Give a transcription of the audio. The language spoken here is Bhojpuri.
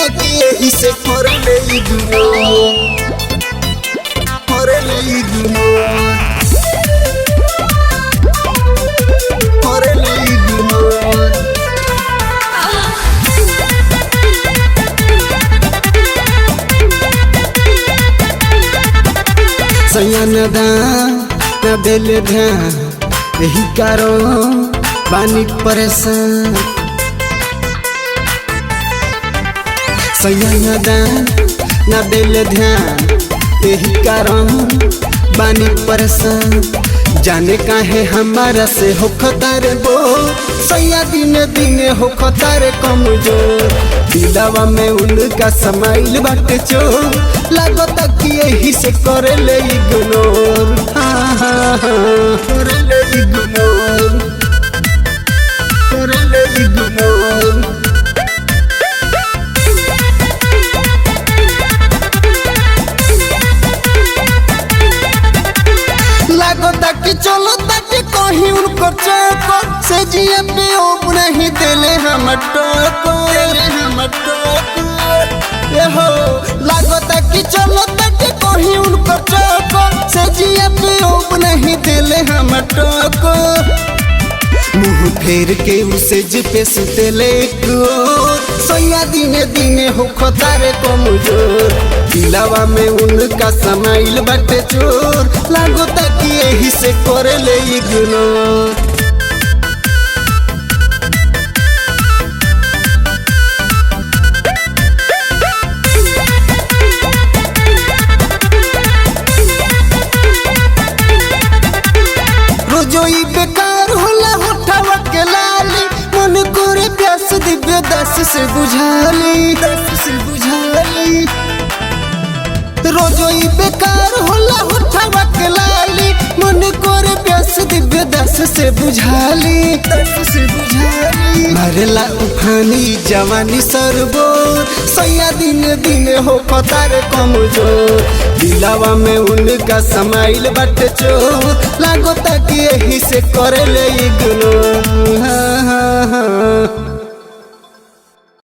तक यही से कर ले सयानदा न दिल ध्यान यही करो बानी परेशान सयानदा न दिल ध्यान यही कारण बानी परेशान जाने काहे हमारा से हो खतर बो सैया दिन दिन हो खतर कमजोर दिलवा में उनका समाइल बाटे चो लागता कि यही से करे ले इग्नोर करे ले इग्नोर लागता कि चलो तक कहीं उनको चौको से जिया पे ओप नहीं दिले हम टोको हो लागता कि चलो तक कहीं उनको चौको से जिया पे ओप नहीं दिले हम टोको मुँह फेर के उसे पे सुतेले सैया दिने दिने हो खतारे कमजोर दिलवा में उनका समाइल बाटे चोर लागता कि यही से करे ले इग्नोर रोजोई बेकार होला होठवा के लाली मन करे प्यास दिव्य दस से बुझाली रोजोई बेकार होला होठवा के लाली मन करे प्यास दिव्य दस से बुझाली मरला उफानी जवानी सरबोर सैया दिन दिन हो खतार कमजोर दिलवा में उनका समाइल बाटे चोर लागता कि यही से करे ले इग्नोर